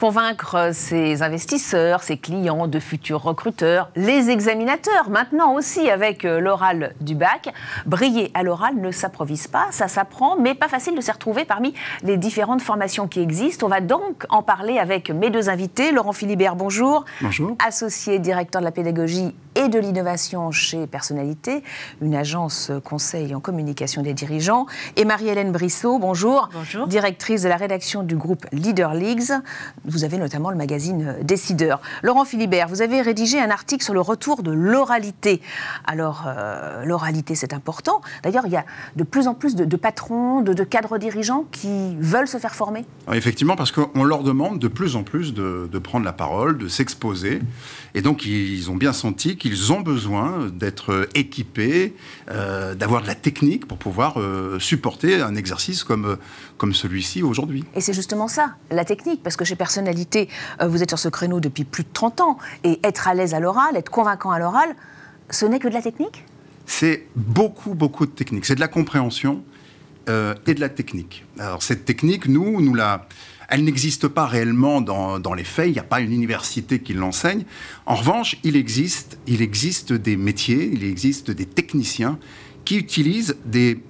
convaincre ses investisseurs, ses clients, de futurs recruteurs, les examinateurs, maintenant aussi avec l'oral du bac. Briller à l'oral ne s'improvise pas, ça s'apprend, mais pas facile de s'y retrouver parmi les différentes formations qui existent. On va donc en parler avec mes deux invités. Laurent Philibert, bonjour. Bonjour. Associé directeur de la pédagogie et de l'innovation chez Personnalité, une agence conseil en communication des dirigeants. Et Marie-Hélène Brissot, bonjour. Bonjour. Directrice de la rédaction du groupe Leader Leagues. Vous avez notamment le magazine Décideur. Laurent Philibert, vous avez rédigé un article sur le retour de l'oralité. Alors, l'oralité, c'est important. D'ailleurs, il y a de plus en plus de patrons, de cadres dirigeants qui veulent se faire former. Alors, effectivement, parce qu'on leur demande de plus en plus de prendre la parole, de s'exposer. Et donc, ils ont bien senti qu'ils ont besoin d'être équipés, d'avoir de la technique pour pouvoir supporter un exercice comme celui-ci aujourd'hui. Et c'est justement ça, la technique, parce que chez Personnalité, vous êtes sur ce créneau depuis plus de 30 ans, et être à l'aise à l'oral, être convaincant à l'oral, ce n'est que de la technique ? C'est beaucoup de technique. C'est de la compréhension et de la technique. Alors, cette technique, elle n'existe pas réellement dans les faits, il n'y a pas une université qui l'enseigne. En revanche, il existe des métiers, il existe des techniciens qui utilisent des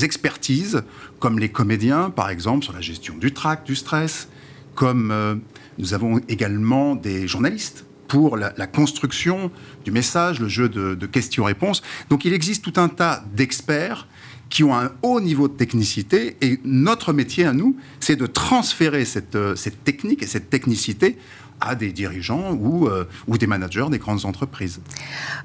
expertises, comme les comédiens, par exemple, sur la gestion du trac, du stress, comme nous avons également des journalistes pour la construction du message, le jeu de questions-réponses. Donc il existe tout un tas d'experts qui ont un haut niveau de technicité, et notre métier à nous, c'est de transférer cette technique et cette technicité à des dirigeants ou des managers des grandes entreprises.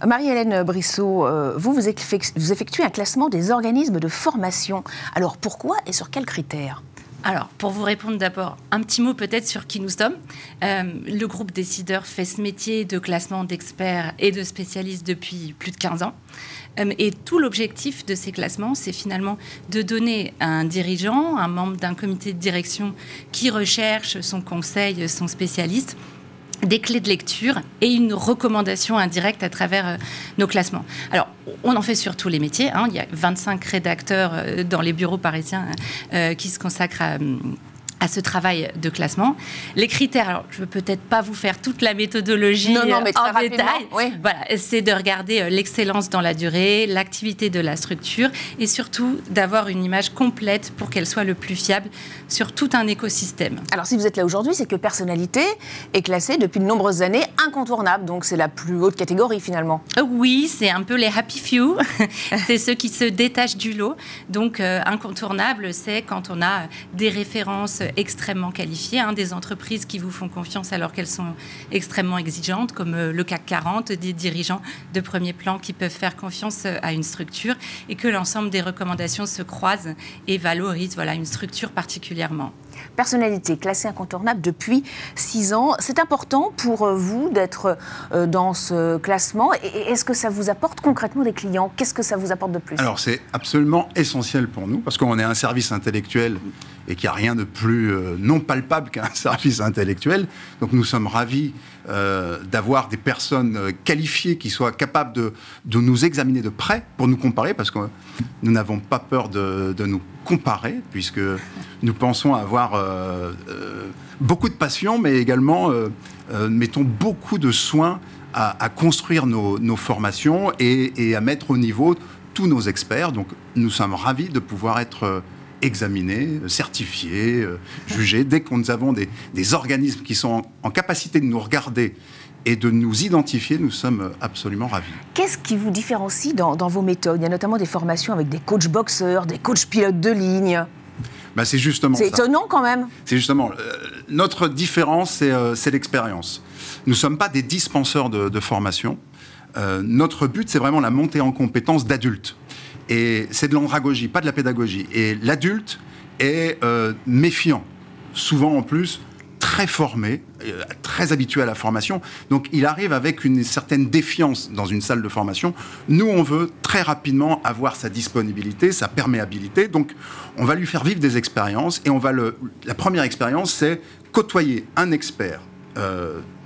Marie-Hélène Brissot, vous effectuez un classement des organismes de formation. Alors pourquoi et sur quels critères ? Alors, pour vous répondre d'abord, un petit mot peut-être sur qui nous sommes. Le groupe Décideur fait ce métier de classement d'experts et de spécialistes depuis plus de 15 ans. Et tout l'objectif de ces classements, c'est finalement de donner à un dirigeant, un membre d'un comité de direction qui recherche son conseil, son spécialiste, des clés de lecture et une recommandation indirecte à travers nos classements. Alors, on en fait sur tous les métiers. Il y a 25 rédacteurs dans les bureaux parisiens qui se consacrent à ce travail de classement. Les critères, alors je ne veux peut-être pas vous faire toute la méthodologie mais en détail. Oui. Voilà, c'est de regarder l'excellence dans la durée, l'activité de la structure et surtout d'avoir une image complète pour qu'elle soit le plus fiable sur tout un écosystème. Alors si vous êtes là aujourd'hui, c'est que Personnalité est classée depuis de nombreuses années incontournable, donc c'est la plus haute catégorie finalement. Oui, c'est un peu les happy few, c'est ceux qui se détachent du lot. Donc incontournable, c'est quand on a des références extrêmement qualifiées, des entreprises qui vous font confiance alors qu'elles sont extrêmement exigeantes, comme le CAC 40, des dirigeants de premier plan qui peuvent faire confiance à une structure et que l'ensemble des recommandations se croisent et valorisent une structure particulièrement. Personnalité classée incontournable depuis 6 ans. C'est important pour vous d'être dans ce classement. Et est-ce que ça vous apporte concrètement des clients ? Qu'est-ce que ça vous apporte de plus ? Alors c'est absolument essentiel pour nous, parce qu'on est un service intellectuel et qu'il n'y a rien de plus non palpable qu'un service intellectuel. Donc nous sommes ravis d'avoir des personnes qualifiées qui soient capables de nous examiner de près pour nous comparer, parce que nous n'avons pas peur de nous comparer, puisque nous pensons avoir beaucoup de passion, mais également mettons beaucoup de soin à construire nos formations et à mettre au niveau tous nos experts. Donc nous sommes ravis de pouvoir être examinés, certifiés, jugés. Dès que nous avons des organismes qui sont en capacité de nous regarder et de nous identifier, nous sommes absolument ravis. Qu'est-ce qui vous différencie dans vos méthodes ? Il y a notamment des formations avec des coachs boxeurs, des coachs pilotes de ligne. C'est justement ça. C'est étonnant quand même. C'est justement... notre différence, c'est l'expérience. Nous ne sommes pas des dispenseurs de formation. Notre but, c'est vraiment la montée en compétences d'adultes. Et c'est de l'andragogie, pas de la pédagogie. Et l'adulte est méfiant, souvent en plus très formé, très habitué à la formation. Donc il arrive avec une certaine défiance dans une salle de formation. Nous, on veut très rapidement avoir sa disponibilité, sa perméabilité. Donc on va lui faire vivre des expériences. Et la première expérience, c'est côtoyer un expert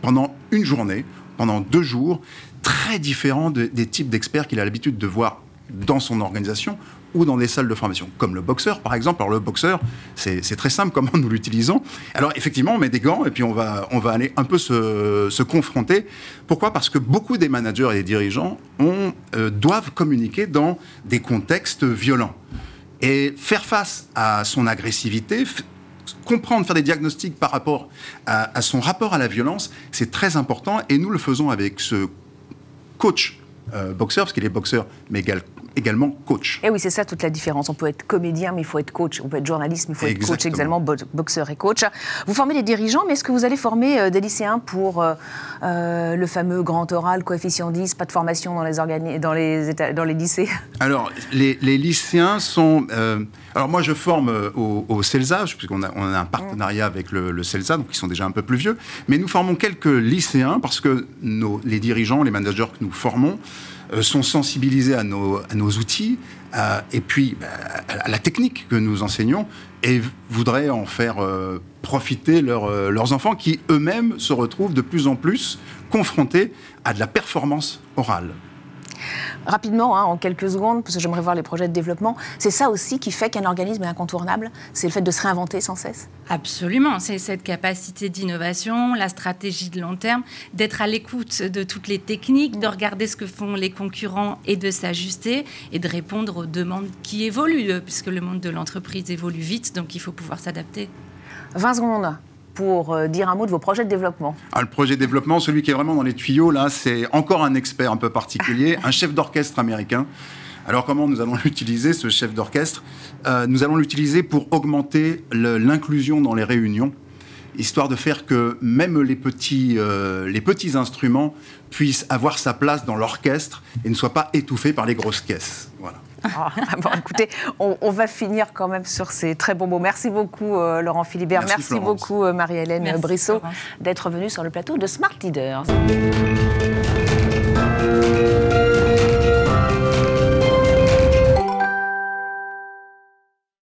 pendant une journée, pendant 2 jours, très différent des types d'experts qu'il a l'habitude de voir dans son organisation ou dans des salles de formation, comme le boxeur par exemple. Alors le boxeur, c'est très simple comment nous l'utilisons. Alors effectivement, on met des gants et puis on va aller un peu se confronter. Pourquoi ? Parce que beaucoup des managers et des dirigeants doivent communiquer dans des contextes violents. Et faire face à son agressivité, comprendre, faire des diagnostics par rapport à son rapport à la violence, c'est très important. Et nous le faisons avec ce coach boxeur, parce qu'il est boxeur, mais également coach. Et oui, c'est ça toute la différence. On peut être comédien, mais il faut être coach. On peut être journaliste, mais il faut être coach également, boxeur et coach. Vous formez des dirigeants, mais est-ce que vous allez former des lycéens pour le fameux grand oral, coefficient 10, pas de formation dans les lycées ? Alors, les lycéens sont... alors moi, je forme au CELSA, puisqu'on a un partenariat avec le CELSA, donc ils sont déjà un peu plus vieux, mais nous formons quelques lycéens, parce que les dirigeants, les managers que nous formons, sont sensibilisés à nos outils et puis à la technique que nous enseignons et voudraient en faire profiter leurs enfants qui eux-mêmes se retrouvent de plus en plus confrontés à de la performance orale. Rapidement, en quelques secondes, parce que j'aimerais voir les projets de développement, c'est ça aussi qui fait qu'un organisme est incontournable ? C'est le fait de se réinventer sans cesse ? Absolument, c'est cette capacité d'innovation, la stratégie de long terme, d'être à l'écoute de toutes les techniques, de regarder ce que font les concurrents et de s'ajuster et de répondre aux demandes qui évoluent, puisque le monde de l'entreprise évolue vite, donc il faut pouvoir s'adapter. 20 secondes pour dire un mot de vos projets de développement. Le projet de développement, celui qui est vraiment dans les tuyaux, là, c'est encore un expert un peu particulier, un chef d'orchestre américain. Alors comment nous allons l'utiliser, ce chef d'orchestre ? Nous allons l'utiliser pour augmenter l'inclusion dans les réunions, histoire de faire que même les petits instruments puissent avoir sa place dans l'orchestre et ne soient pas étouffés par les grosses caisses. Voilà. Bon, écoutez, on va finir quand même sur ces très bons mots. Merci beaucoup Laurent Philibert. Merci beaucoup Marie-Hélène Brissot d'être venue sur le plateau de Smart Leaders.